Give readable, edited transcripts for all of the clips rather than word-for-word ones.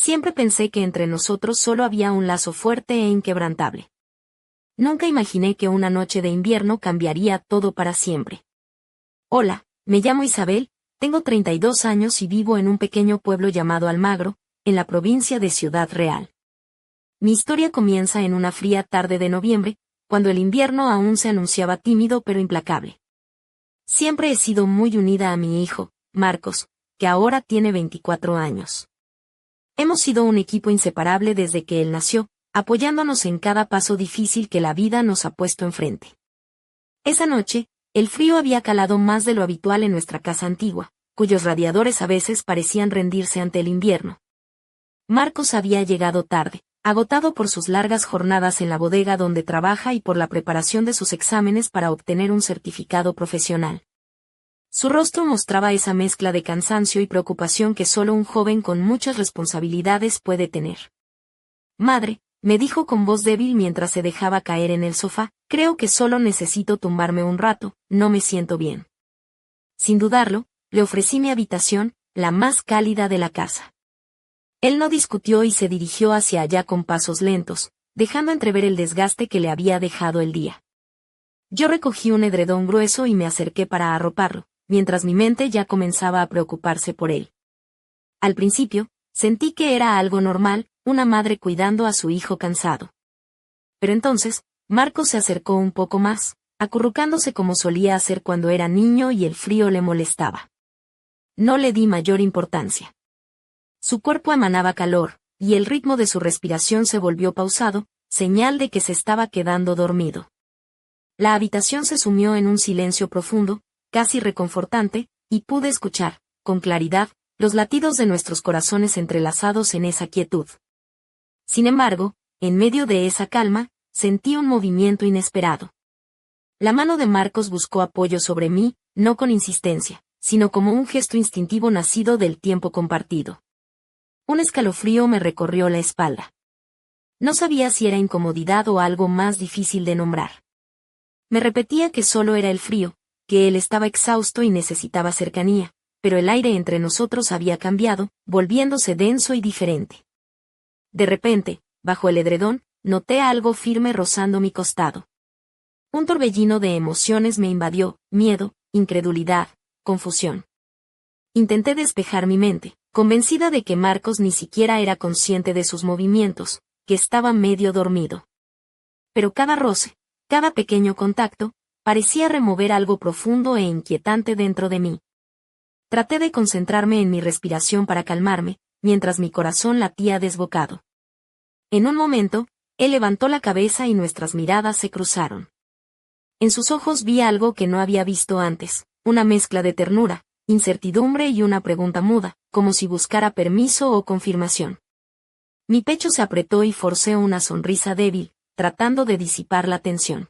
Siempre pensé que entre nosotros solo había un lazo fuerte e inquebrantable. Nunca imaginé que una noche de invierno cambiaría todo para siempre. Hola, me llamo Isabel, tengo 32 años y vivo en un pequeño pueblo llamado Almagro, en la provincia de Ciudad Real. Mi historia comienza en una fría tarde de noviembre, cuando el invierno aún se anunciaba tímido pero implacable. Siempre he sido muy unida a mi hijo, Marcos, que ahora tiene 24 años. Hemos sido un equipo inseparable desde que él nació, apoyándonos en cada paso difícil que la vida nos ha puesto enfrente. Esa noche, el frío había calado más de lo habitual en nuestra casa antigua, cuyos radiadores a veces parecían rendirse ante el invierno. Marcos había llegado tarde, agotado por sus largas jornadas en la bodega donde trabaja y por la preparación de sus exámenes para obtener un certificado profesional. Su rostro mostraba esa mezcla de cansancio y preocupación que solo un joven con muchas responsabilidades puede tener. Madre, me dijo con voz débil mientras se dejaba caer en el sofá, creo que solo necesito tumbarme un rato, no me siento bien. Sin dudarlo, le ofrecí mi habitación, la más cálida de la casa. Él no discutió y se dirigió hacia allá con pasos lentos, dejando entrever el desgaste que le había dejado el día. Yo recogí un edredón grueso y me acerqué para arroparlo, mientras mi mente ya comenzaba a preocuparse por él. Al principio, sentí que era algo normal, una madre cuidando a su hijo cansado. Pero entonces, Marcos se acercó un poco más, acurrucándose como solía hacer cuando era niño y el frío le molestaba. No le di mayor importancia. Su cuerpo emanaba calor, y el ritmo de su respiración se volvió pausado, señal de que se estaba quedando dormido. La habitación se sumió en un silencio profundo, casi reconfortante, y pude escuchar, con claridad, los latidos de nuestros corazones entrelazados en esa quietud. Sin embargo, en medio de esa calma, sentí un movimiento inesperado. La mano de Marcos buscó apoyo sobre mí, no con insistencia, sino como un gesto instintivo nacido del tiempo compartido. Un escalofrío me recorrió la espalda. No sabía si era incomodidad o algo más difícil de nombrar. Me repetía que solo era el frío, que él estaba exhausto y necesitaba cercanía, pero el aire entre nosotros había cambiado, volviéndose denso y diferente. De repente, bajo el edredón, noté algo firme rozando mi costado. Un torbellino de emociones me invadió, miedo, incredulidad, confusión. Intenté despejar mi mente, convencida de que Marcos ni siquiera era consciente de sus movimientos, que estaba medio dormido. Pero cada roce, cada pequeño contacto, parecía remover algo profundo e inquietante dentro de mí. Traté de concentrarme en mi respiración para calmarme, mientras mi corazón latía desbocado. En un momento, él levantó la cabeza y nuestras miradas se cruzaron. En sus ojos vi algo que no había visto antes, una mezcla de ternura, incertidumbre y una pregunta muda, como si buscara permiso o confirmación. Mi pecho se apretó y forcé una sonrisa débil, tratando de disipar la tensión.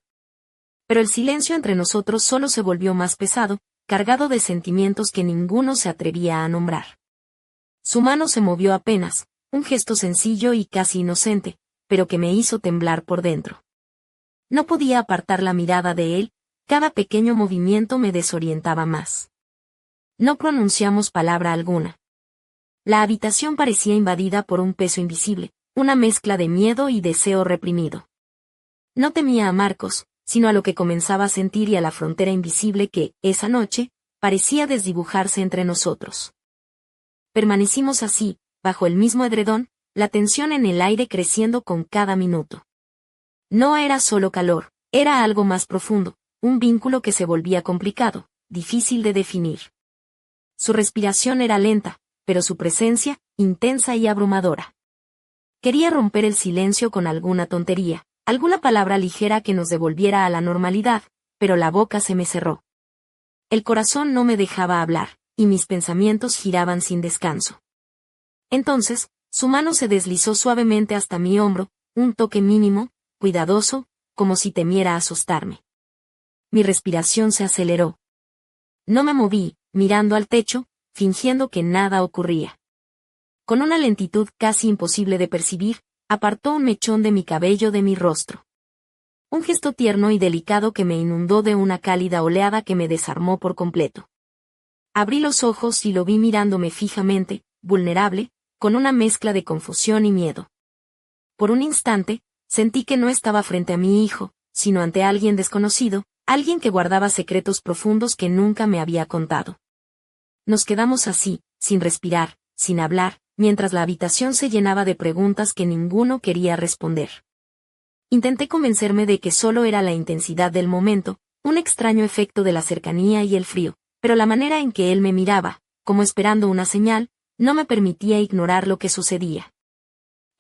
Pero el silencio entre nosotros solo se volvió más pesado, cargado de sentimientos que ninguno se atrevía a nombrar. Su mano se movió apenas, un gesto sencillo y casi inocente, pero que me hizo temblar por dentro. No podía apartar la mirada de él, cada pequeño movimiento me desorientaba más. No pronunciamos palabra alguna. La habitación parecía invadida por un peso invisible, una mezcla de miedo y deseo reprimido. No temía a Marcos, sino a lo que comenzaba a sentir y a la frontera invisible que, esa noche, parecía desdibujarse entre nosotros. Permanecimos así, bajo el mismo edredón, la tensión en el aire creciendo con cada minuto. No era solo calor, era algo más profundo, un vínculo que se volvía complicado, difícil de definir. Su respiración era lenta, pero su presencia, intensa y abrumadora. Quería romper el silencio con alguna tontería, alguna palabra ligera que nos devolviera a la normalidad, pero la boca se me cerró. El corazón no me dejaba hablar, y mis pensamientos giraban sin descanso. Entonces, su mano se deslizó suavemente hasta mi hombro, un toque mínimo, cuidadoso, como si temiera asustarme. Mi respiración se aceleró. No me moví, mirando al techo, fingiendo que nada ocurría. Con una lentitud casi imposible de percibir, apartó un mechón de mi cabello de mi rostro. Un gesto tierno y delicado que me inundó de una cálida oleada que me desarmó por completo. Abrí los ojos y lo vi mirándome fijamente, vulnerable, con una mezcla de confusión y miedo. Por un instante, sentí que no estaba frente a mi hijo, sino ante alguien desconocido, alguien que guardaba secretos profundos que nunca me había contado. Nos quedamos así, sin respirar, sin hablar, mientras la habitación se llenaba de preguntas que ninguno quería responder. Intenté convencerme de que solo era la intensidad del momento, un extraño efecto de la cercanía y el frío, pero la manera en que él me miraba, como esperando una señal, no me permitía ignorar lo que sucedía.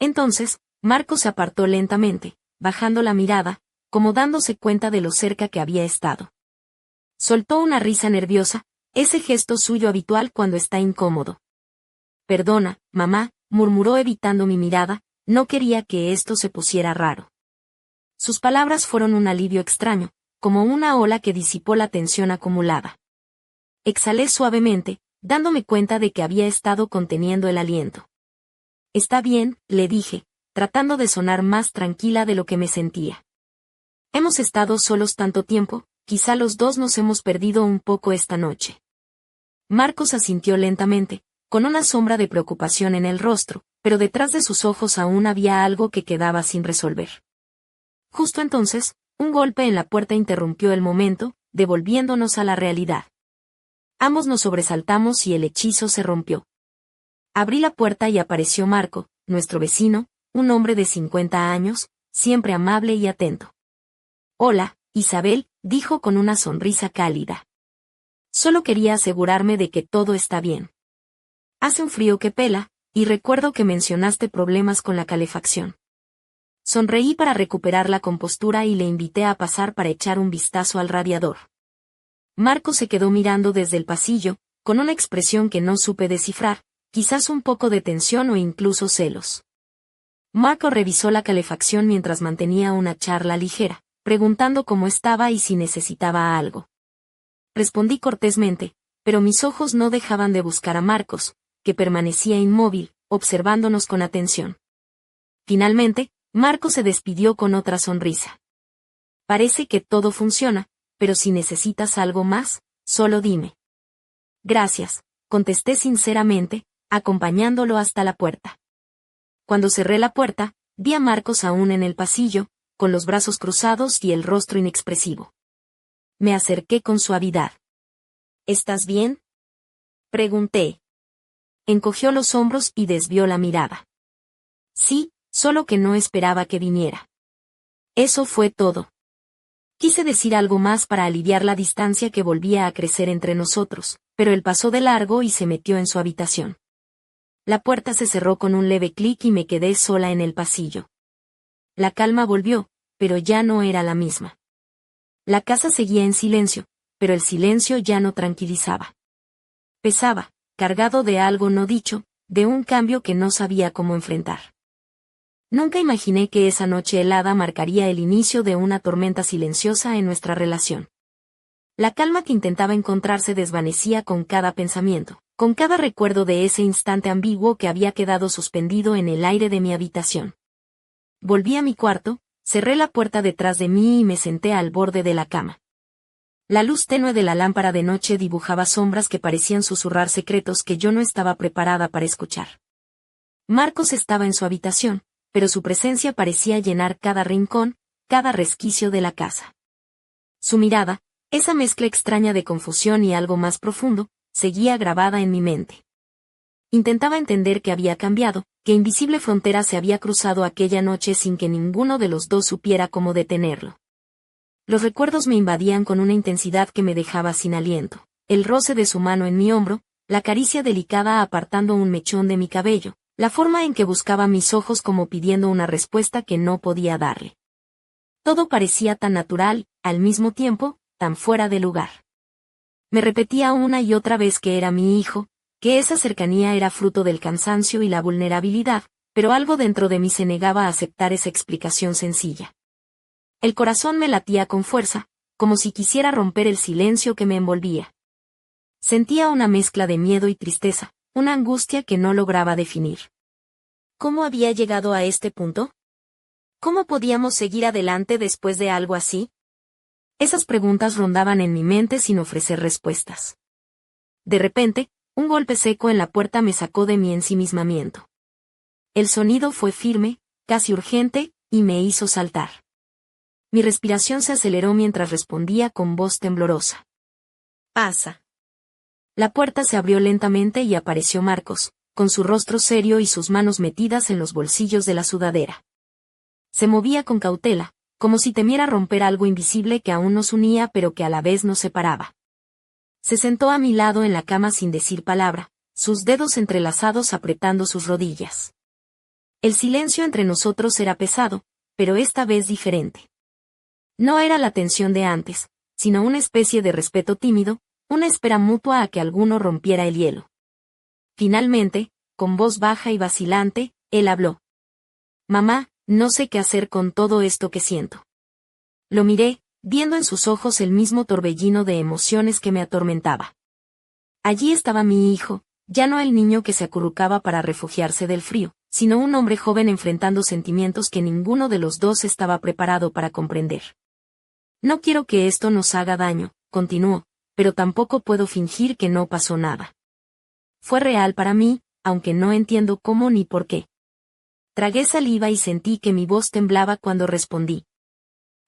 Entonces, Marcos se apartó lentamente, bajando la mirada, como dándose cuenta de lo cerca que había estado. Soltó una risa nerviosa, ese gesto suyo habitual cuando está incómodo. «Perdona, mamá», murmuró evitando mi mirada, no quería que esto se pusiera raro. Sus palabras fueron un alivio extraño, como una ola que disipó la tensión acumulada. Exhalé suavemente, dándome cuenta de que había estado conteniendo el aliento. «Está bien», le dije, tratando de sonar más tranquila de lo que me sentía. «Hemos estado solos tanto tiempo, quizá los dos nos hemos perdido un poco esta noche». Marcos asintió lentamente, con una sombra de preocupación en el rostro, pero detrás de sus ojos aún había algo que quedaba sin resolver. Justo entonces, un golpe en la puerta interrumpió el momento, devolviéndonos a la realidad. Ambos nos sobresaltamos y el hechizo se rompió. Abrí la puerta y apareció Marco, nuestro vecino, un hombre de 50 años, siempre amable y atento. «Hola, Isabel», dijo con una sonrisa cálida. «Solo quería asegurarme de que todo está bien. Hace un frío que pela, y recuerdo que mencionaste problemas con la calefacción». Sonreí para recuperar la compostura y le invité a pasar para echar un vistazo al radiador. Marco se quedó mirando desde el pasillo, con una expresión que no supe descifrar, quizás un poco de tensión o incluso celos. Marco revisó la calefacción mientras mantenía una charla ligera, preguntando cómo estaba y si necesitaba algo. Respondí cortésmente, pero mis ojos no dejaban de buscar a Marcos, que permanecía inmóvil, observándonos con atención. Finalmente, Marco se despidió con otra sonrisa. «Parece que todo funciona, pero si necesitas algo más, solo dime». «Gracias», contesté sinceramente, acompañándolo hasta la puerta. Cuando cerré la puerta, vi a Marcos aún en el pasillo, con los brazos cruzados y el rostro inexpresivo. Me acerqué con suavidad. «¿Estás bien?», pregunté. Encogió los hombros y desvió la mirada. «Sí, solo que no esperaba que viniera». Eso fue todo. Quise decir algo más para aliviar la distancia que volvía a crecer entre nosotros, pero él pasó de largo y se metió en su habitación. La puerta se cerró con un leve clic y me quedé sola en el pasillo. La calma volvió, pero ya no era la misma. La casa seguía en silencio, pero el silencio ya no tranquilizaba. Pesaba, cargado de algo no dicho, de un cambio que no sabía cómo enfrentar. Nunca imaginé que esa noche helada marcaría el inicio de una tormenta silenciosa en nuestra relación. La calma que intentaba encontrar se desvanecía con cada pensamiento, con cada recuerdo de ese instante ambiguo que había quedado suspendido en el aire de mi habitación. Volví a mi cuarto, cerré la puerta detrás de mí y me senté al borde de la cama. La luz tenue de la lámpara de noche dibujaba sombras que parecían susurrar secretos que yo no estaba preparada para escuchar. Marcos estaba en su habitación, pero su presencia parecía llenar cada rincón, cada resquicio de la casa. Su mirada, esa mezcla extraña de confusión y algo más profundo, seguía grabada en mi mente. Intentaba entender qué había cambiado, qué invisible frontera se había cruzado aquella noche sin que ninguno de los dos supiera cómo detenerlo. Los recuerdos me invadían con una intensidad que me dejaba sin aliento. El roce de su mano en mi hombro, la caricia delicada apartando un mechón de mi cabello, la forma en que buscaba mis ojos como pidiendo una respuesta que no podía darle. Todo parecía tan natural, al mismo tiempo, tan fuera de lugar. Me repetía una y otra vez que era mi hijo, que esa cercanía era fruto del cansancio y la vulnerabilidad, pero algo dentro de mí se negaba a aceptar esa explicación sencilla. El corazón me latía con fuerza, como si quisiera romper el silencio que me envolvía. Sentía una mezcla de miedo y tristeza, una angustia que no lograba definir. ¿Cómo había llegado a este punto? ¿Cómo podíamos seguir adelante después de algo así? Esas preguntas rondaban en mi mente sin ofrecer respuestas. De repente, un golpe seco en la puerta me sacó de mi ensimismamiento. El sonido fue firme, casi urgente, y me hizo saltar. Mi respiración se aceleró mientras respondía con voz temblorosa. «Pasa». La puerta se abrió lentamente y apareció Marcos, con su rostro serio y sus manos metidas en los bolsillos de la sudadera. Se movía con cautela, como si temiera romper algo invisible que aún nos unía pero que a la vez nos separaba. Se sentó a mi lado en la cama sin decir palabra, sus dedos entrelazados apretando sus rodillas. El silencio entre nosotros era pesado, pero esta vez diferente. No era la tensión de antes, sino una especie de respeto tímido, una espera mutua a que alguno rompiera el hielo. Finalmente, con voz baja y vacilante, él habló. «Mamá, no sé qué hacer con todo esto que siento». Lo miré, viendo en sus ojos el mismo torbellino de emociones que me atormentaba. Allí estaba mi hijo, ya no el niño que se acurrucaba para refugiarse del frío, sino un hombre joven enfrentando sentimientos que ninguno de los dos estaba preparado para comprender. «No quiero que esto nos haga daño», continuó, «pero tampoco puedo fingir que no pasó nada. Fue real para mí, aunque no entiendo cómo ni por qué». Tragué saliva y sentí que mi voz temblaba cuando respondí.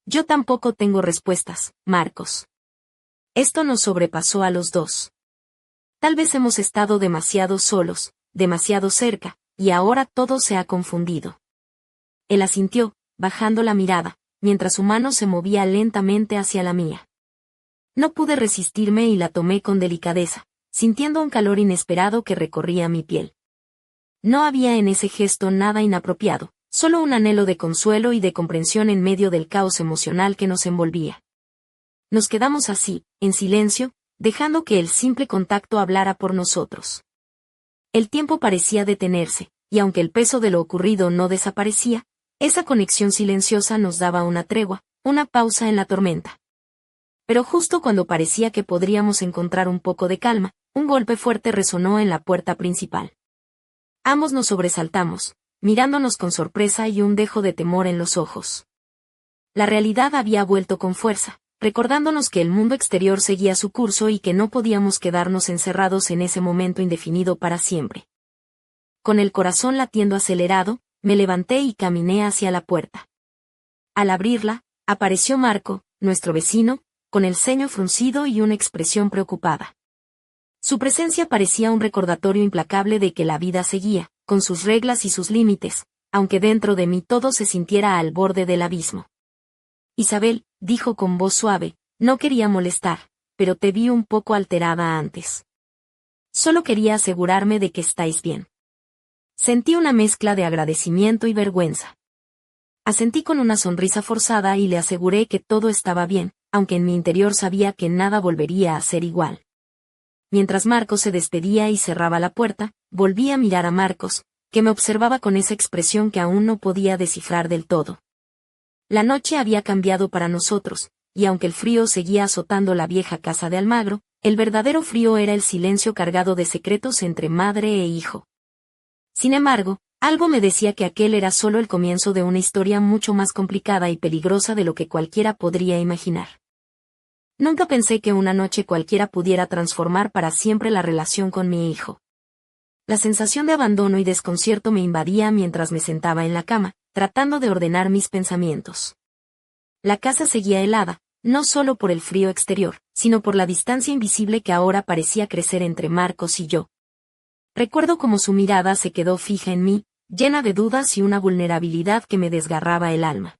«Yo tampoco tengo respuestas, Marcos. Esto nos sobrepasó a los dos. Tal vez hemos estado demasiado solos, demasiado cerca, y ahora todo se ha confundido». Él asintió, bajando la mirada, mientras su mano se movía lentamente hacia la mía. No pude resistirme y la tomé con delicadeza, sintiendo un calor inesperado que recorría mi piel. No había en ese gesto nada inapropiado, solo un anhelo de consuelo y de comprensión en medio del caos emocional que nos envolvía. Nos quedamos así, en silencio, dejando que el simple contacto hablara por nosotros. El tiempo parecía detenerse, y aunque el peso de lo ocurrido no desaparecía, esa conexión silenciosa nos daba una tregua, una pausa en la tormenta. Pero justo cuando parecía que podríamos encontrar un poco de calma, un golpe fuerte resonó en la puerta principal. Ambos nos sobresaltamos, mirándonos con sorpresa y un dejo de temor en los ojos. La realidad había vuelto con fuerza, recordándonos que el mundo exterior seguía su curso y que no podíamos quedarnos encerrados en ese momento indefinido para siempre. Con el corazón latiendo acelerado, me levanté y caminé hacia la puerta. Al abrirla, apareció Marco, nuestro vecino, con el ceño fruncido y una expresión preocupada. Su presencia parecía un recordatorio implacable de que la vida seguía, con sus reglas y sus límites, aunque dentro de mí todo se sintiera al borde del abismo. «Isabel», dijo con voz suave, «no quería molestar, pero te vi un poco alterada antes. Solo quería asegurarme de que estáis bien». Sentí una mezcla de agradecimiento y vergüenza. Asentí con una sonrisa forzada y le aseguré que todo estaba bien, aunque en mi interior sabía que nada volvería a ser igual. Mientras Marcos se despedía y cerraba la puerta, volví a mirar a Marcos, que me observaba con esa expresión que aún no podía descifrar del todo. La noche había cambiado para nosotros, y aunque el frío seguía azotando la vieja casa de Almagro, el verdadero frío era el silencio cargado de secretos entre madre e hijo. Sin embargo, algo me decía que aquel era solo el comienzo de una historia mucho más complicada y peligrosa de lo que cualquiera podría imaginar. Nunca pensé que una noche cualquiera pudiera transformar para siempre la relación con mi hijo. La sensación de abandono y desconcierto me invadía mientras me sentaba en la cama, tratando de ordenar mis pensamientos. La casa seguía helada, no solo por el frío exterior, sino por la distancia invisible que ahora parecía crecer entre Marcos y yo. Recuerdo cómo su mirada se quedó fija en mí, llena de dudas y una vulnerabilidad que me desgarraba el alma.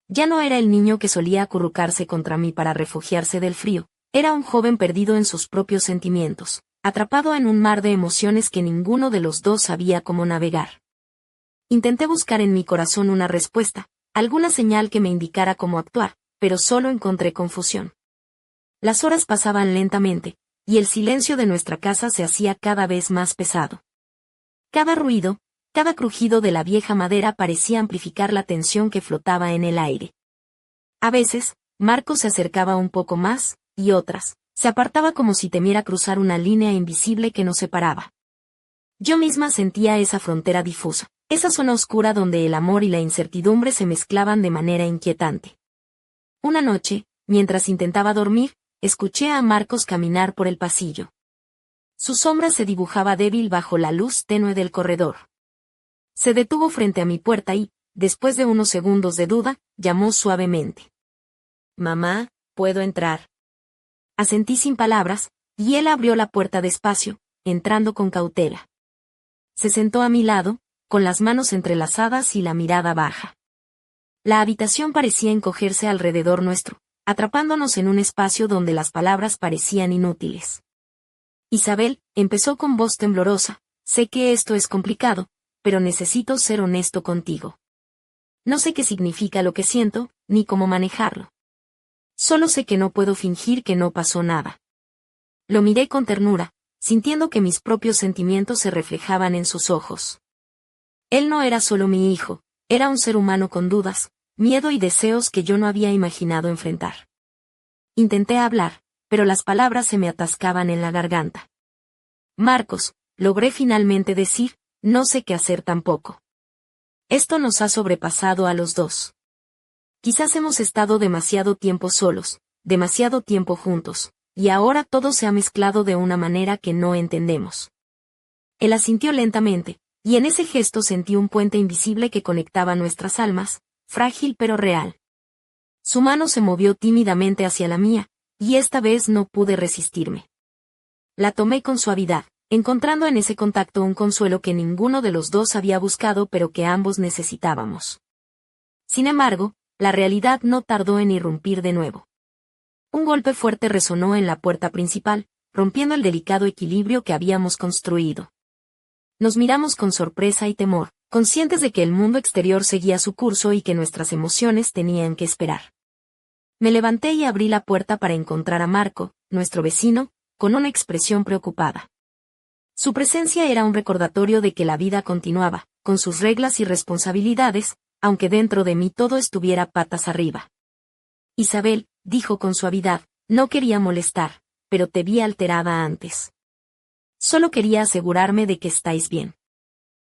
Ya no era el niño que solía acurrucarse contra mí para refugiarse del frío, era un joven perdido en sus propios sentimientos, atrapado en un mar de emociones que ninguno de los dos sabía cómo navegar. Intenté buscar en mi corazón una respuesta, alguna señal que me indicara cómo actuar, pero solo encontré confusión. Las horas pasaban lentamente, y el silencio de nuestra casa se hacía cada vez más pesado. Cada ruido, cada crujido de la vieja madera parecía amplificar la tensión que flotaba en el aire. A veces, Marcos se acercaba un poco más, y otras, se apartaba como si temiera cruzar una línea invisible que nos separaba. Yo misma sentía esa frontera difusa, esa zona oscura donde el amor y la incertidumbre se mezclaban de manera inquietante. Una noche, mientras intentaba dormir, escuché a Marcos caminar por el pasillo. Su sombra se dibujaba débil bajo la luz tenue del corredor. Se detuvo frente a mi puerta y, después de unos segundos de duda, llamó suavemente. «Mamá, ¿puedo entrar?». Asentí sin palabras, y él abrió la puerta despacio, entrando con cautela. Se sentó a mi lado, con las manos entrelazadas y la mirada baja. La habitación parecía encogerse alrededor nuestro, atrapándonos en un espacio donde las palabras parecían inútiles. «Isabel», empezó con voz temblorosa, «sé que esto es complicado, pero necesito ser honesto contigo. No sé qué significa lo que siento, ni cómo manejarlo. Solo sé que no puedo fingir que no pasó nada». Lo miré con ternura, sintiendo que mis propios sentimientos se reflejaban en sus ojos. Él no era solo mi hijo, era un ser humano con dudas, miedo y deseos que yo no había imaginado enfrentar. Intenté hablar, pero las palabras se me atascaban en la garganta. «Marcos», logré finalmente decir, «no sé qué hacer tampoco. Esto nos ha sobrepasado a los dos. Quizás hemos estado demasiado tiempo solos, demasiado tiempo juntos, y ahora todo se ha mezclado de una manera que no entendemos». Él asintió lentamente, y en ese gesto sentí un puente invisible que conectaba nuestras almas, frágil pero real. Su mano se movió tímidamente hacia la mía, y esta vez no pude resistirme. La tomé con suavidad, encontrando en ese contacto un consuelo que ninguno de los dos había buscado pero que ambos necesitábamos. Sin embargo, la realidad no tardó en irrumpir de nuevo. Un golpe fuerte resonó en la puerta principal, rompiendo el delicado equilibrio que habíamos construido. Nos miramos con sorpresa y temor, conscientes de que el mundo exterior seguía su curso y que nuestras emociones tenían que esperar. Me levanté y abrí la puerta para encontrar a Marco, nuestro vecino, con una expresión preocupada. Su presencia era un recordatorio de que la vida continuaba, con sus reglas y responsabilidades, aunque dentro de mí todo estuviera patas arriba. «Isabel», dijo con suavidad, «no quería molestar, pero te vi alterada antes. Solo quería asegurarme de que estáis bien».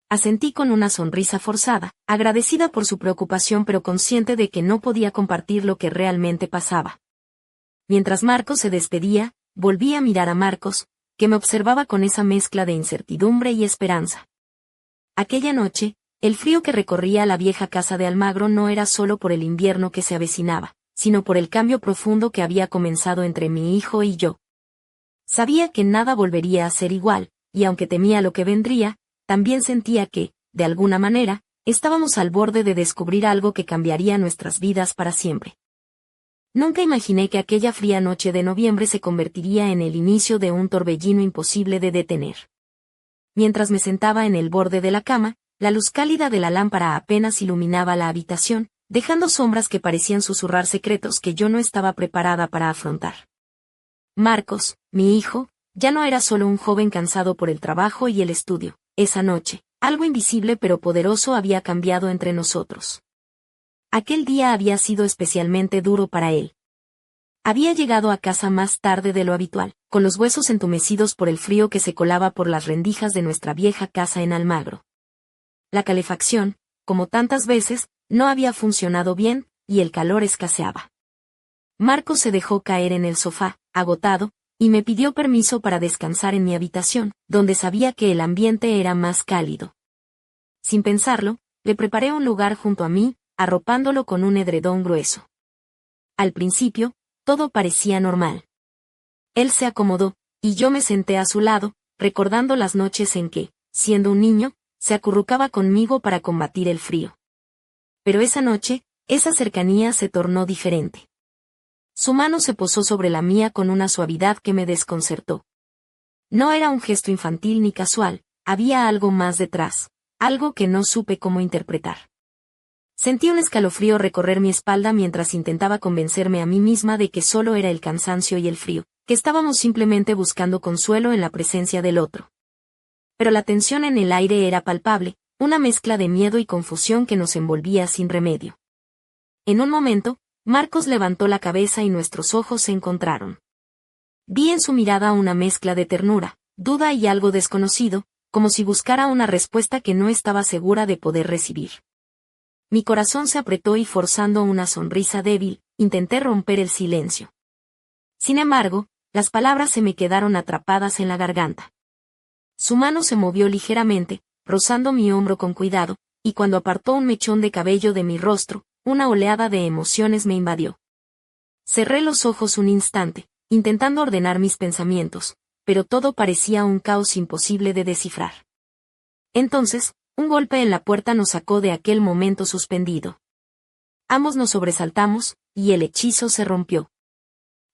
Asentí con una sonrisa forzada, agradecida por su preocupación pero consciente de que no podía compartir lo que realmente pasaba. Mientras Marcos se despedía, volví a mirar a Marcos, que me observaba con esa mezcla de incertidumbre y esperanza. Aquella noche, el frío que recorría la vieja casa de Almagro no era solo por el invierno que se avecinaba, sino por el cambio profundo que había comenzado entre mi hijo y yo. Sabía que nada volvería a ser igual, y aunque temía lo que vendría, también sentía que, de alguna manera, estábamos al borde de descubrir algo que cambiaría nuestras vidas para siempre. Nunca imaginé que aquella fría noche de noviembre se convertiría en el inicio de un torbellino imposible de detener. Mientras me sentaba en el borde de la cama, la luz cálida de la lámpara apenas iluminaba la habitación, dejando sombras que parecían susurrar secretos que yo no estaba preparada para afrontar. Marcos, mi hijo, ya no era solo un joven cansado por el trabajo y el estudio. Esa noche, algo invisible pero poderoso había cambiado entre nosotros. Aquel día había sido especialmente duro para él. Había llegado a casa más tarde de lo habitual, con los huesos entumecidos por el frío que se colaba por las rendijas de nuestra vieja casa en Almagro. La calefacción, como tantas veces, no había funcionado bien, y el calor escaseaba. Marcos se dejó caer en el sofá, agotado, y me pidió permiso para descansar en mi habitación, donde sabía que el ambiente era más cálido. Sin pensarlo, le preparé un lugar junto a mí, arropándolo con un edredón grueso. Al principio, todo parecía normal. Él se acomodó, y yo me senté a su lado, recordando las noches en que, siendo un niño, se acurrucaba conmigo para combatir el frío. Pero esa noche, esa cercanía se tornó diferente. Su mano se posó sobre la mía con una suavidad que me desconcertó. No era un gesto infantil ni casual, había algo más detrás, algo que no supe cómo interpretar. Sentí un escalofrío recorrer mi espalda mientras intentaba convencerme a mí misma de que solo era el cansancio y el frío, que estábamos simplemente buscando consuelo en la presencia del otro. Pero la tensión en el aire era palpable, una mezcla de miedo y confusión que nos envolvía sin remedio. En un momento, Marcos levantó la cabeza y nuestros ojos se encontraron. Vi en su mirada una mezcla de ternura, duda y algo desconocido, como si buscara una respuesta que no estaba segura de poder recibir. Mi corazón se apretó y forzando una sonrisa débil, intenté romper el silencio. Sin embargo, las palabras se me quedaron atrapadas en la garganta. Su mano se movió ligeramente, rozando mi hombro con cuidado, y cuando apartó un mechón de cabello de mi rostro, una oleada de emociones me invadió. Cerré los ojos un instante, intentando ordenar mis pensamientos, pero todo parecía un caos imposible de descifrar. Entonces, un golpe en la puerta nos sacó de aquel momento suspendido. Ambos nos sobresaltamos, y el hechizo se rompió.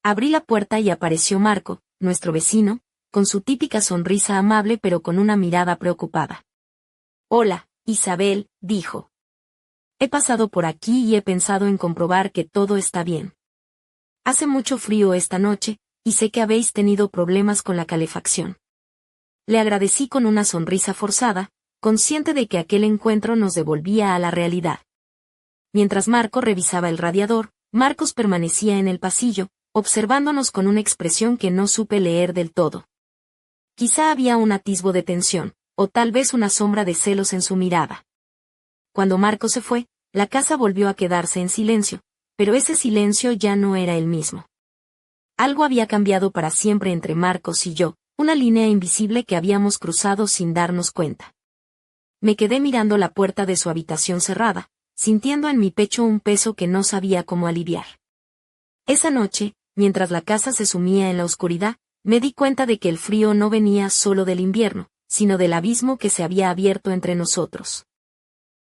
Abrí la puerta y apareció Marco, nuestro vecino, con su típica sonrisa amable pero con una mirada preocupada. «Hola, Isabel», dijo. «He pasado por aquí y he pensado en comprobar que todo está bien. Hace mucho frío esta noche, y sé que habéis tenido problemas con la calefacción». Le agradecí con una sonrisa forzada, consciente de que aquel encuentro nos devolvía a la realidad. Mientras Marco revisaba el radiador, Marcos permanecía en el pasillo, observándonos con una expresión que no supe leer del todo. Quizá había un atisbo de tensión, o tal vez una sombra de celos en su mirada. Cuando Marco se fue, la casa volvió a quedarse en silencio, pero ese silencio ya no era el mismo. Algo había cambiado para siempre entre Marcos y yo, una línea invisible que habíamos cruzado sin darnos cuenta. Me quedé mirando la puerta de su habitación cerrada, sintiendo en mi pecho un peso que no sabía cómo aliviar. Esa noche, mientras la casa se sumía en la oscuridad, me di cuenta de que el frío no venía solo del invierno, sino del abismo que se había abierto entre nosotros.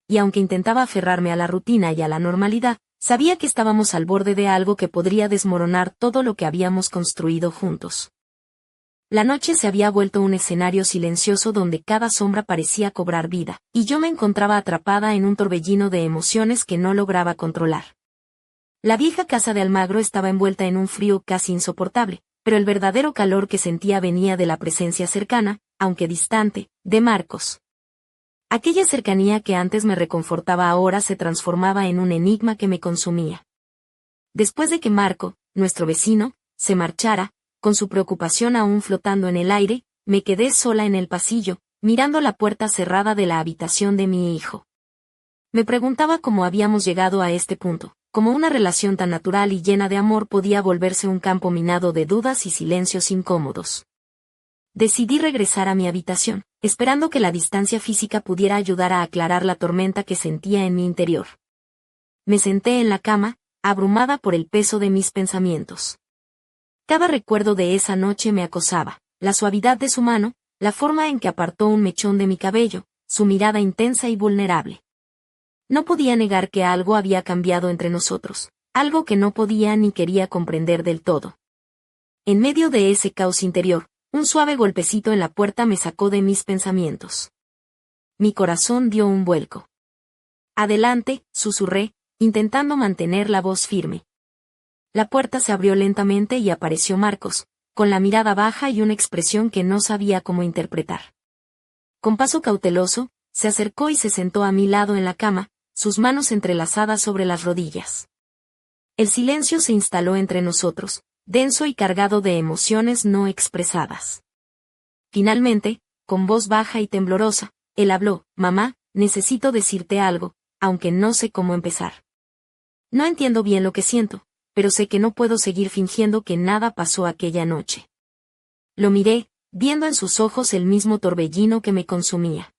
Y aunque intentaba aferrarme a la rutina y a la normalidad, sabía que estábamos al borde de algo que podría desmoronar todo lo que habíamos construido juntos. La noche se había vuelto un escenario silencioso donde cada sombra parecía cobrar vida, y yo me encontraba atrapada en un torbellino de emociones que no lograba controlar. La vieja casa de Almagro estaba envuelta en un frío casi insoportable, pero el verdadero calor que sentía venía de la presencia cercana, aunque distante, de Marcos. Aquella cercanía que antes me reconfortaba ahora se transformaba en un enigma que me consumía. Después de que Marco, nuestro vecino, se marchara, con su preocupación aún flotando en el aire, me quedé sola en el pasillo, mirando la puerta cerrada de la habitación de mi hijo. Me preguntaba cómo habíamos llegado a este punto, cómo una relación tan natural y llena de amor podía volverse un campo minado de dudas y silencios incómodos. Decidí regresar a mi habitación, esperando que la distancia física pudiera ayudar a aclarar la tormenta que sentía en mi interior. Me senté en la cama, abrumada por el peso de mis pensamientos. Cada recuerdo de esa noche me acosaba, la suavidad de su mano, la forma en que apartó un mechón de mi cabello, su mirada intensa y vulnerable. No podía negar que algo había cambiado entre nosotros, algo que no podía ni quería comprender del todo. En medio de ese caos interior, un suave golpecito en la puerta me sacó de mis pensamientos. Mi corazón dio un vuelco. «Adelante», susurré, intentando mantener la voz firme. La puerta se abrió lentamente y apareció Marcos, con la mirada baja y una expresión que no sabía cómo interpretar. Con paso cauteloso, se acercó y se sentó a mi lado en la cama, sus manos entrelazadas sobre las rodillas. El silencio se instaló entre nosotros, denso y cargado de emociones no expresadas. Finalmente, con voz baja y temblorosa, él habló: «Mamá, necesito decirte algo, aunque no sé cómo empezar. No entiendo bien lo que siento, pero sé que no puedo seguir fingiendo que nada pasó aquella noche». Lo miré, viendo en sus ojos el mismo torbellino que me consumía.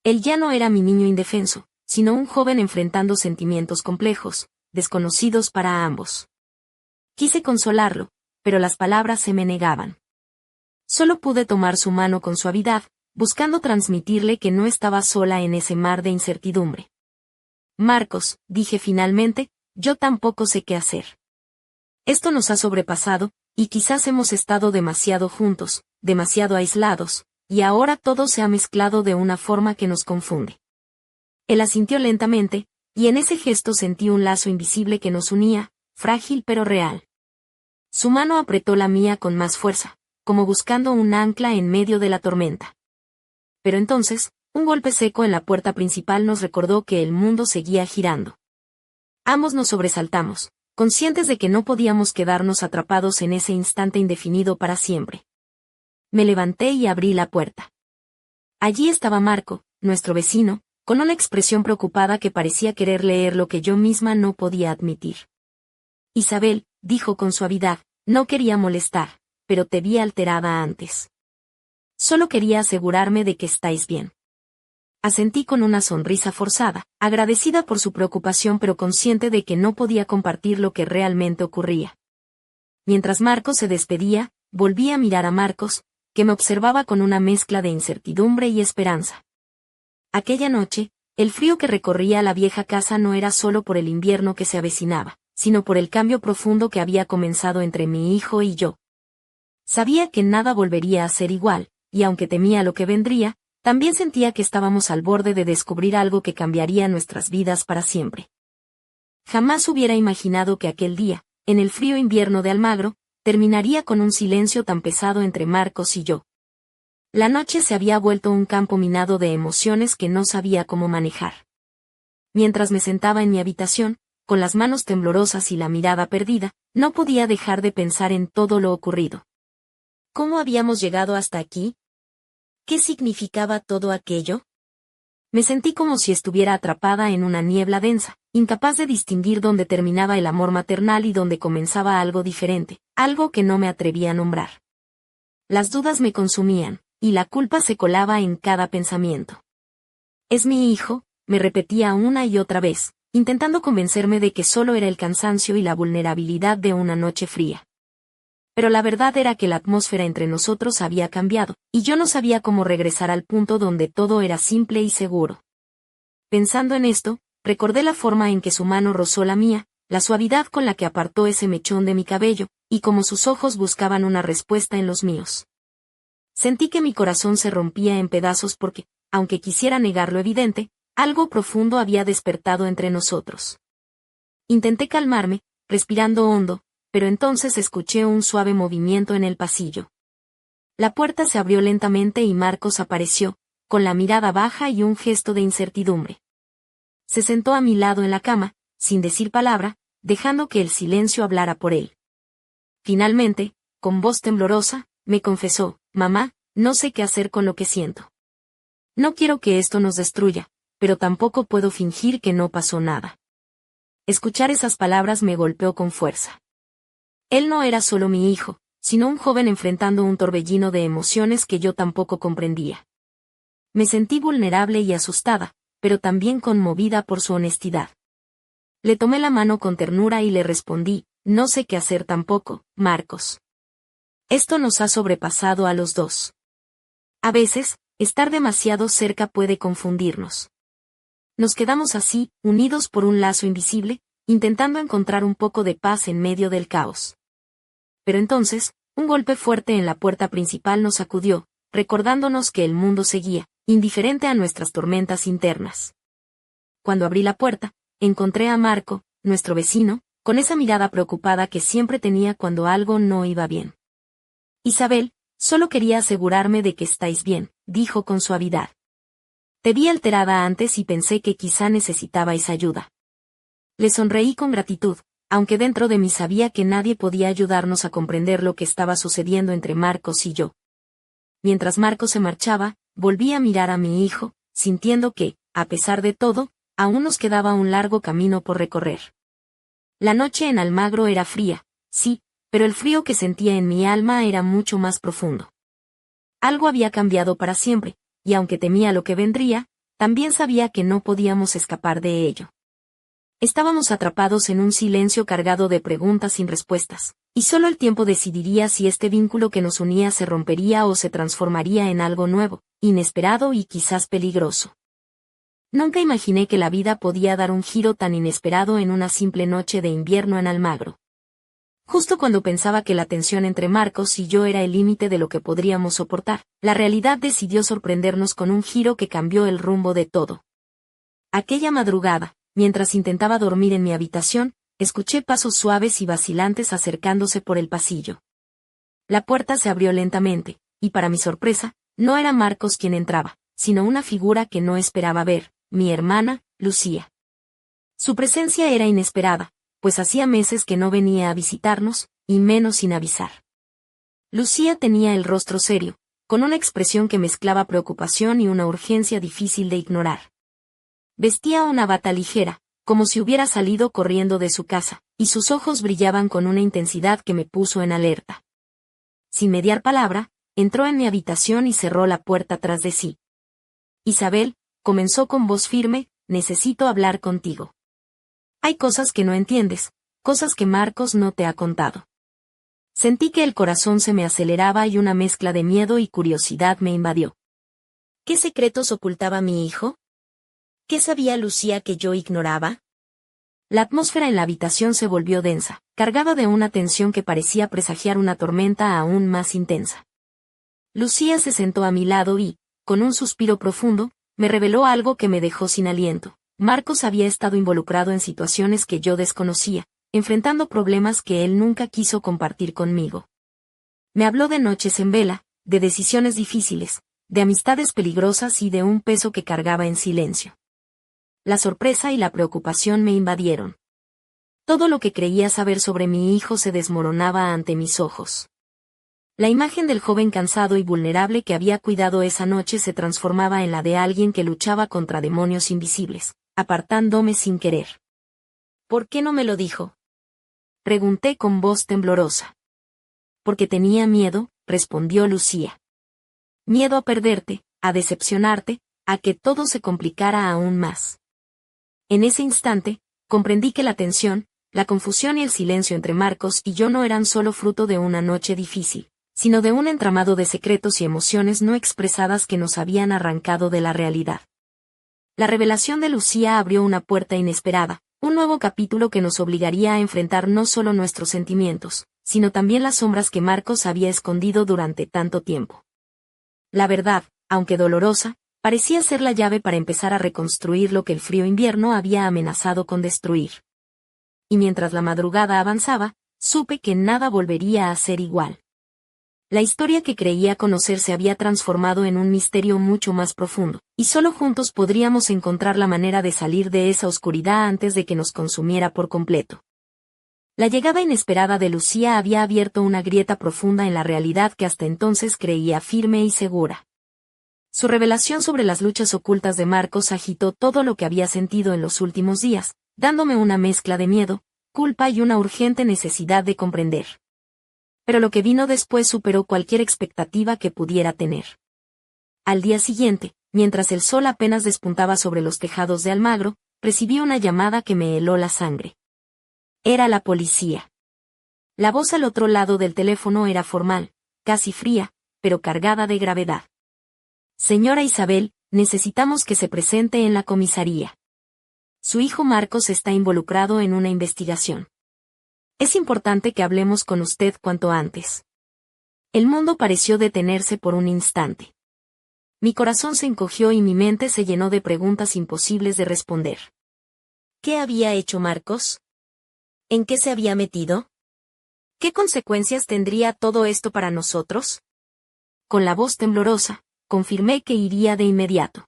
Él ya no era mi niño indefenso, sino un joven enfrentando sentimientos complejos, desconocidos para ambos. Quise consolarlo, pero las palabras se me negaban. Solo pude tomar su mano con suavidad, buscando transmitirle que no estaba sola en ese mar de incertidumbre. «Marcos», dije finalmente, «yo tampoco sé qué hacer. Esto nos ha sobrepasado, y quizás hemos estado demasiado juntos, demasiado aislados, y ahora todo se ha mezclado de una forma que nos confunde». Él asintió lentamente, y en ese gesto sentí un lazo invisible que nos unía, frágil pero real. Su mano apretó la mía con más fuerza, como buscando un ancla en medio de la tormenta. Pero entonces, un golpe seco en la puerta principal nos recordó que el mundo seguía girando. Ambos nos sobresaltamos, conscientes de que no podíamos quedarnos atrapados en ese instante indefinido para siempre. Me levanté y abrí la puerta. Allí estaba Marco, nuestro vecino, con una expresión preocupada que parecía querer leer lo que yo misma no podía admitir. «Isabel», dijo con suavidad, «no quería molestar, pero te vi alterada antes. Solo quería asegurarme de que estáis bien». Asentí con una sonrisa forzada, agradecida por su preocupación pero consciente de que no podía compartir lo que realmente ocurría. Mientras Marcos se despedía, volví a mirar a Marcos, que me observaba con una mezcla de incertidumbre y esperanza. Aquella noche, el frío que recorría la vieja casa no era solo por el invierno que se avecinaba, sino por el cambio profundo que había comenzado entre mi hijo y yo. Sabía que nada volvería a ser igual, y aunque temía lo que vendría, también sentía que estábamos al borde de descubrir algo que cambiaría nuestras vidas para siempre. Jamás hubiera imaginado que aquel día, en el frío invierno de Almagro, terminaría con un silencio tan pesado entre Marcos y yo. La noche se había vuelto un campo minado de emociones que no sabía cómo manejar. Mientras me sentaba en mi habitación, con las manos temblorosas y la mirada perdida, no podía dejar de pensar en todo lo ocurrido. ¿Cómo habíamos llegado hasta aquí? ¿Qué significaba todo aquello? Me sentí como si estuviera atrapada en una niebla densa, incapaz de distinguir dónde terminaba el amor maternal y dónde comenzaba algo diferente, algo que no me atrevía a nombrar. Las dudas me consumían, y la culpa se colaba en cada pensamiento. Es mi hijo, me repetía una y otra vez, intentando convencerme de que solo era el cansancio y la vulnerabilidad de una noche fría. Pero la verdad era que la atmósfera entre nosotros había cambiado, y yo no sabía cómo regresar al punto donde todo era simple y seguro. Pensando en esto, recordé la forma en que su mano rozó la mía, la suavidad con la que apartó ese mechón de mi cabello, y cómo sus ojos buscaban una respuesta en los míos. Sentí que mi corazón se rompía en pedazos porque, aunque quisiera negar lo evidente, algo profundo había despertado entre nosotros. Intenté calmarme, respirando hondo, pero entonces escuché un suave movimiento en el pasillo. La puerta se abrió lentamente y Marcos apareció, con la mirada baja y un gesto de incertidumbre. Se sentó a mi lado en la cama, sin decir palabra, dejando que el silencio hablara por él. Finalmente, con voz temblorosa, me confesó: «Mamá, no sé qué hacer con lo que siento. No quiero que esto nos destruya, pero tampoco puedo fingir que no pasó nada». Escuchar esas palabras me golpeó con fuerza. Él no era solo mi hijo, sino un joven enfrentando un torbellino de emociones que yo tampoco comprendía. Me sentí vulnerable y asustada, pero también conmovida por su honestidad. Le tomé la mano con ternura y le respondí: «No sé qué hacer tampoco, Marcos. Esto nos ha sobrepasado a los dos. A veces, estar demasiado cerca puede confundirnos. Nos quedamos así, unidos por un lazo invisible, intentando encontrar un poco de paz en medio del caos». Pero entonces, un golpe fuerte en la puerta principal nos sacudió, recordándonos que el mundo seguía, indiferente a nuestras tormentas internas. Cuando abrí la puerta, encontré a Marco, nuestro vecino, con esa mirada preocupada que siempre tenía cuando algo no iba bien. «Isabel, solo quería asegurarme de que estáis bien», dijo con suavidad. «Te vi alterada antes y pensé que quizá necesitabais ayuda». Le sonreí con gratitud, aunque dentro de mí sabía que nadie podía ayudarnos a comprender lo que estaba sucediendo entre Marcos y yo. Mientras Marcos se marchaba, volví a mirar a mi hijo, sintiendo que, a pesar de todo, aún nos quedaba un largo camino por recorrer. La noche en Almagro era fría, sí, pero el frío que sentía en mi alma era mucho más profundo. Algo había cambiado para siempre, y aunque temía lo que vendría, también sabía que no podíamos escapar de ello. Estábamos atrapados en un silencio cargado de preguntas sin respuestas, y solo el tiempo decidiría si este vínculo que nos unía se rompería o se transformaría en algo nuevo, inesperado y quizás peligroso. Nunca imaginé que la vida podía dar un giro tan inesperado en una simple noche de invierno en Almagro. Justo cuando pensaba que la tensión entre Marcos y yo era el límite de lo que podríamos soportar, la realidad decidió sorprendernos con un giro que cambió el rumbo de todo. Aquella madrugada, mientras intentaba dormir en mi habitación, escuché pasos suaves y vacilantes acercándose por el pasillo. La puerta se abrió lentamente, y para mi sorpresa, no era Marcos quien entraba, sino una figura que no esperaba ver, mi hermana, Lucía. Su presencia era inesperada, pues hacía meses que no venía a visitarnos, y menos sin avisar. Lucía tenía el rostro serio, con una expresión que mezclaba preocupación y una urgencia difícil de ignorar. Vestía una bata ligera, como si hubiera salido corriendo de su casa, y sus ojos brillaban con una intensidad que me puso en alerta. Sin mediar palabra, entró en mi habitación y cerró la puerta tras de sí. «Isabel, comenzó con voz firme, necesito hablar contigo. Hay cosas que no entiendes, cosas que Marcos no te ha contado. Sentí que el corazón se me aceleraba y una mezcla de miedo y curiosidad me invadió. ¿Qué secretos ocultaba mi hijo? ¿Qué sabía Lucía que yo ignoraba? La atmósfera en la habitación se volvió densa, cargada de una tensión que parecía presagiar una tormenta aún más intensa. Lucía se sentó a mi lado y, con un suspiro profundo, me reveló algo que me dejó sin aliento. Marcos había estado involucrado en situaciones que yo desconocía, enfrentando problemas que él nunca quiso compartir conmigo. Me habló de noches en vela, de decisiones difíciles, de amistades peligrosas y de un peso que cargaba en silencio. La sorpresa y la preocupación me invadieron. Todo lo que creía saber sobre mi hijo se desmoronaba ante mis ojos. La imagen del joven cansado y vulnerable que había cuidado esa noche se transformaba en la de alguien que luchaba contra demonios invisibles, apartándome sin querer. ¿Por qué no me lo dijo?, pregunté con voz temblorosa. Porque tenía miedo, respondió Lucía. Miedo a perderte, a decepcionarte, a que todo se complicara aún más. En ese instante, comprendí que la tensión, la confusión y el silencio entre Marcos y yo no eran solo fruto de una noche difícil, sino de un entramado de secretos y emociones no expresadas que nos habían arrancado de la realidad. La revelación de Lucía abrió una puerta inesperada, un nuevo capítulo que nos obligaría a enfrentar no solo nuestros sentimientos, sino también las sombras que Marcos había escondido durante tanto tiempo. La verdad, aunque dolorosa, parecía ser la llave para empezar a reconstruir lo que el frío invierno había amenazado con destruir. Y mientras la madrugada avanzaba, supe que nada volvería a ser igual. La historia que creía conocer se había transformado en un misterio mucho más profundo, y solo juntos podríamos encontrar la manera de salir de esa oscuridad antes de que nos consumiera por completo. La llegada inesperada de Lucía había abierto una grieta profunda en la realidad que hasta entonces creía firme y segura. Su revelación sobre las luchas ocultas de Marcos agitó todo lo que había sentido en los últimos días, dándome una mezcla de miedo, culpa y una urgente necesidad de comprender. Pero lo que vino después superó cualquier expectativa que pudiera tener. Al día siguiente, mientras el sol apenas despuntaba sobre los tejados de Almagro, recibí una llamada que me heló la sangre. Era la policía. La voz al otro lado del teléfono era formal, casi fría, pero cargada de gravedad. Señora Isabel, necesitamos que se presente en la comisaría. Su hijo Marcos está involucrado en una investigación. Es importante que hablemos con usted cuanto antes. El mundo pareció detenerse por un instante. Mi corazón se encogió y mi mente se llenó de preguntas imposibles de responder. ¿Qué había hecho Marcos? ¿En qué se había metido? ¿Qué consecuencias tendría todo esto para nosotros? Con la voz temblorosa, confirmé que iría de inmediato.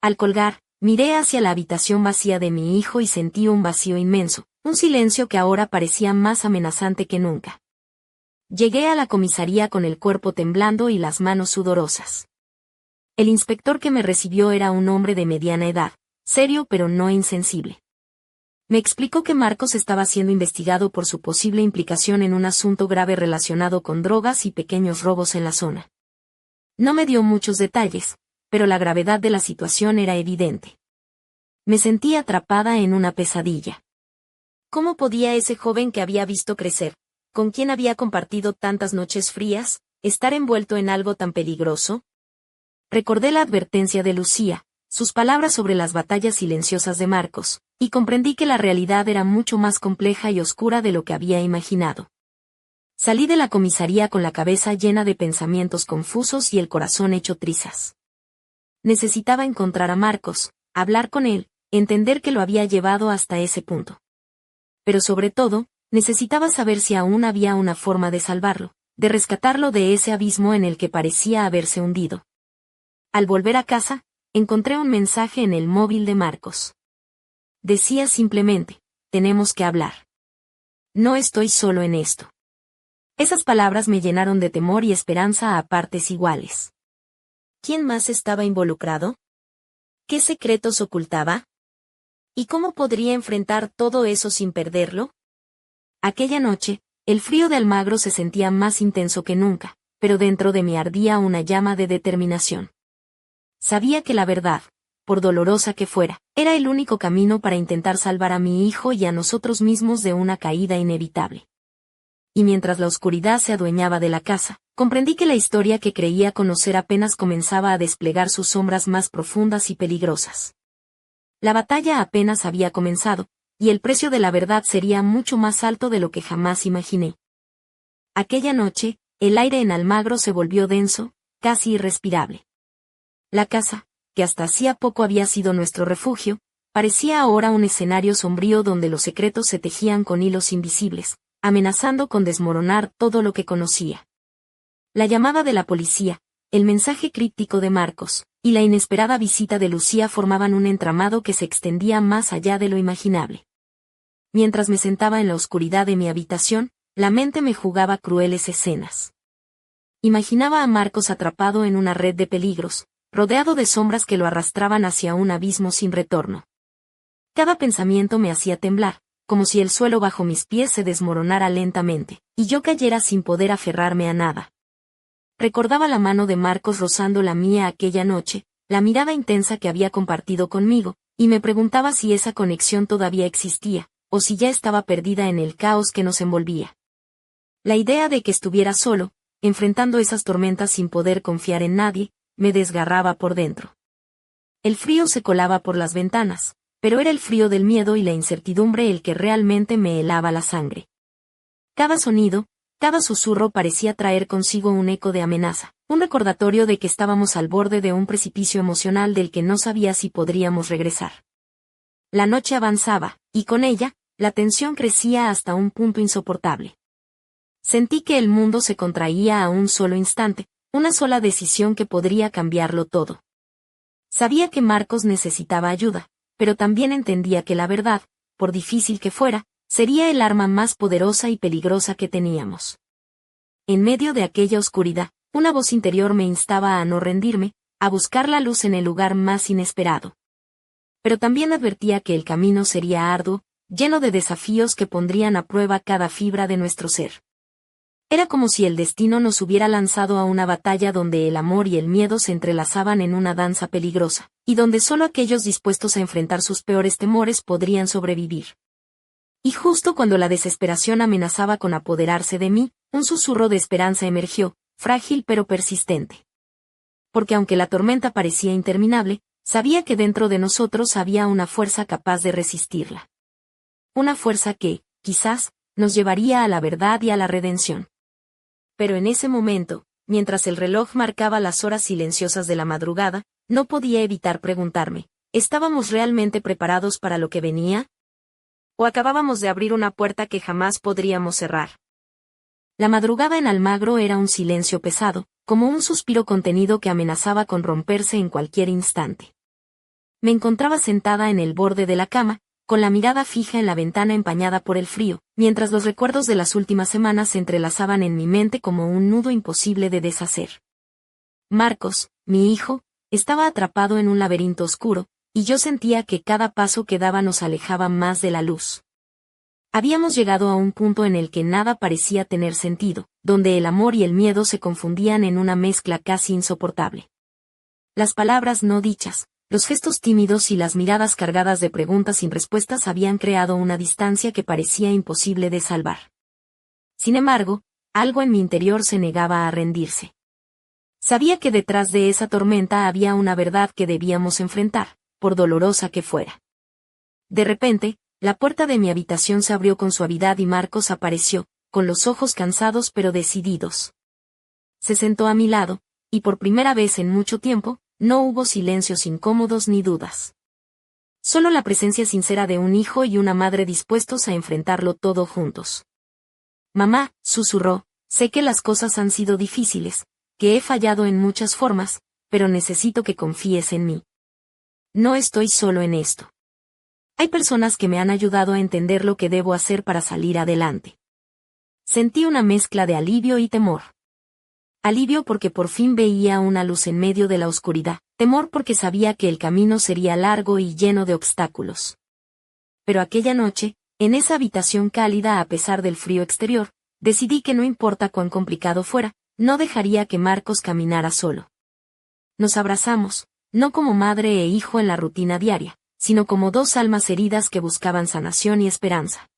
Al colgar, miré hacia la habitación vacía de mi hijo y sentí un vacío inmenso, un silencio que ahora parecía más amenazante que nunca. Llegué a la comisaría con el cuerpo temblando y las manos sudorosas. El inspector que me recibió era un hombre de mediana edad, serio pero no insensible. Me explicó que Marcos estaba siendo investigado por su posible implicación en un asunto grave relacionado con drogas y pequeños robos en la zona. No me dio muchos detalles, pero la gravedad de la situación era evidente. Me sentí atrapada en una pesadilla. ¿Cómo podía ese joven que había visto crecer, con quien había compartido tantas noches frías, estar envuelto en algo tan peligroso? Recordé la advertencia de Lucía, sus palabras sobre las batallas silenciosas de Marcos, y comprendí que la realidad era mucho más compleja y oscura de lo que había imaginado. Salí de la comisaría con la cabeza llena de pensamientos confusos y el corazón hecho trizas. Necesitaba encontrar a Marcos, hablar con él, entender qué lo había llevado hasta ese punto. Pero sobre todo, necesitaba saber si aún había una forma de salvarlo, de rescatarlo de ese abismo en el que parecía haberse hundido. Al volver a casa, encontré un mensaje en el móvil de Marcos. Decía simplemente, tenemos que hablar. No estoy solo en esto. Esas palabras me llenaron de temor y esperanza a partes iguales. ¿Quién más estaba involucrado? ¿Qué secretos ocultaba? ¿Y cómo podría enfrentar todo eso sin perderlo? Aquella noche, el frío de Almagro se sentía más intenso que nunca, pero dentro de mí ardía una llama de determinación. Sabía que la verdad, por dolorosa que fuera, era el único camino para intentar salvar a mi hijo y a nosotros mismos de una caída inevitable. Y mientras la oscuridad se adueñaba de la casa, comprendí que la historia que creía conocer apenas comenzaba a desplegar sus sombras más profundas y peligrosas. La batalla apenas había comenzado, y el precio de la verdad sería mucho más alto de lo que jamás imaginé. Aquella noche, el aire en Almagro se volvió denso, casi irrespirable. La casa, que hasta hacía poco había sido nuestro refugio, parecía ahora un escenario sombrío donde los secretos se tejían con hilos invisibles, amenazando con desmoronar todo lo que conocía. La llamada de la policía, el mensaje críptico de Marcos, y la inesperada visita de Lucía formaban un entramado que se extendía más allá de lo imaginable. Mientras me sentaba en la oscuridad de mi habitación, la mente me jugaba crueles escenas. Imaginaba a Marcos atrapado en una red de peligros, rodeado de sombras que lo arrastraban hacia un abismo sin retorno. Cada pensamiento me hacía temblar, como si el suelo bajo mis pies se desmoronara lentamente, y yo cayera sin poder aferrarme a nada. Recordaba la mano de Marcos rozando la mía aquella noche, la mirada intensa que había compartido conmigo, y me preguntaba si esa conexión todavía existía, o si ya estaba perdida en el caos que nos envolvía. La idea de que estuviera solo, enfrentando esas tormentas sin poder confiar en nadie, me desgarraba por dentro. El frío se colaba por las ventanas, pero era el frío del miedo y la incertidumbre el que realmente me helaba la sangre. Cada sonido, cada susurro parecía traer consigo un eco de amenaza, un recordatorio de que estábamos al borde de un precipicio emocional del que no sabía si podríamos regresar. La noche avanzaba, y con ella, la tensión crecía hasta un punto insoportable. Sentí que el mundo se contraía a un solo instante, una sola decisión que podría cambiarlo todo. Sabía que Marcos necesitaba ayuda, pero también entendía que la verdad, por difícil que fuera, sería el arma más poderosa y peligrosa que teníamos. En medio de aquella oscuridad, una voz interior me instaba a no rendirme, a buscar la luz en el lugar más inesperado. Pero también advertía que el camino sería arduo, lleno de desafíos que pondrían a prueba cada fibra de nuestro ser. Era como si el destino nos hubiera lanzado a una batalla donde el amor y el miedo se entrelazaban en una danza peligrosa, y donde solo aquellos dispuestos a enfrentar sus peores temores podrían sobrevivir. Y justo cuando la desesperación amenazaba con apoderarse de mí, un susurro de esperanza emergió, frágil pero persistente. Porque aunque la tormenta parecía interminable, sabía que dentro de nosotros había una fuerza capaz de resistirla. Una fuerza que, quizás, nos llevaría a la verdad y a la redención. Pero en ese momento, mientras el reloj marcaba las horas silenciosas de la madrugada, no podía evitar preguntarme, ¿estábamos realmente preparados para lo que venía? ¿O acabábamos de abrir una puerta que jamás podríamos cerrar? La madrugada en Almagro era un silencio pesado, como un suspiro contenido que amenazaba con romperse en cualquier instante. Me encontraba sentada en el borde de la cama, con la mirada fija en la ventana empañada por el frío, mientras los recuerdos de las últimas semanas se entrelazaban en mi mente como un nudo imposible de deshacer. Marcos, mi hijo, estaba atrapado en un laberinto oscuro, y yo sentía que cada paso que daba nos alejaba más de la luz. Habíamos llegado a un punto en el que nada parecía tener sentido, donde el amor y el miedo se confundían en una mezcla casi insoportable. Las palabras no dichas, los gestos tímidos y las miradas cargadas de preguntas sin respuestas habían creado una distancia que parecía imposible de salvar. Sin embargo, algo en mi interior se negaba a rendirse. Sabía que detrás de esa tormenta había una verdad que debíamos enfrentar, por dolorosa que fuera. De repente, la puerta de mi habitación se abrió con suavidad y Marcos apareció, con los ojos cansados pero decididos. Se sentó a mi lado, y por primera vez en mucho tiempo, no hubo silencios incómodos ni dudas. Solo la presencia sincera de un hijo y una madre dispuestos a enfrentarlo todo juntos. Mamá, susurró, sé que las cosas han sido difíciles, que he fallado en muchas formas, pero necesito que confíes en mí. No estoy solo en esto. Hay personas que me han ayudado a entender lo que debo hacer para salir adelante. Sentí una mezcla de alivio y temor. Alivio porque por fin veía una luz en medio de la oscuridad, temor porque sabía que el camino sería largo y lleno de obstáculos. Pero aquella noche, en esa habitación cálida a pesar del frío exterior, decidí que no importa cuán complicado fuera, no dejaría que Marcos caminara solo. Nos abrazamos, No como madre e hijo en la rutina diaria, sino como dos almas heridas que buscaban sanación y esperanza.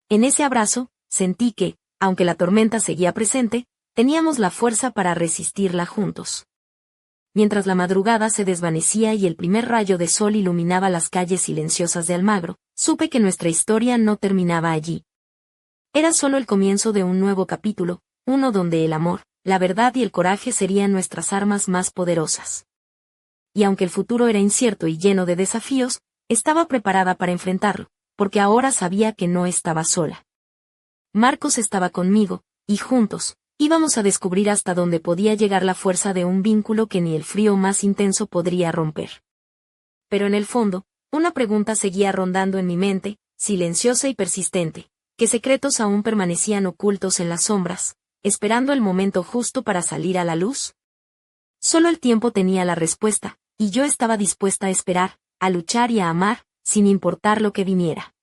En ese abrazo, sentí que, aunque la tormenta seguía presente, teníamos la fuerza para resistirla juntos. Mientras la madrugada se desvanecía y el primer rayo de sol iluminaba las calles silenciosas de Almagro, supe que nuestra historia no terminaba allí. Era solo el comienzo de un nuevo capítulo, uno donde el amor, la verdad y el coraje serían nuestras armas más poderosas. Y aunque el futuro era incierto y lleno de desafíos, estaba preparada para enfrentarlo, porque ahora sabía que no estaba sola. Marcos estaba conmigo, y juntos, íbamos a descubrir hasta dónde podía llegar la fuerza de un vínculo que ni el frío más intenso podría romper. Pero en el fondo, una pregunta seguía rondando en mi mente, silenciosa y persistente: ¿qué secretos aún permanecían ocultos en las sombras, esperando el momento justo para salir a la luz? Solo el tiempo tenía la respuesta, y yo estaba dispuesta a esperar, a luchar y a amar, sin importar lo que viniera.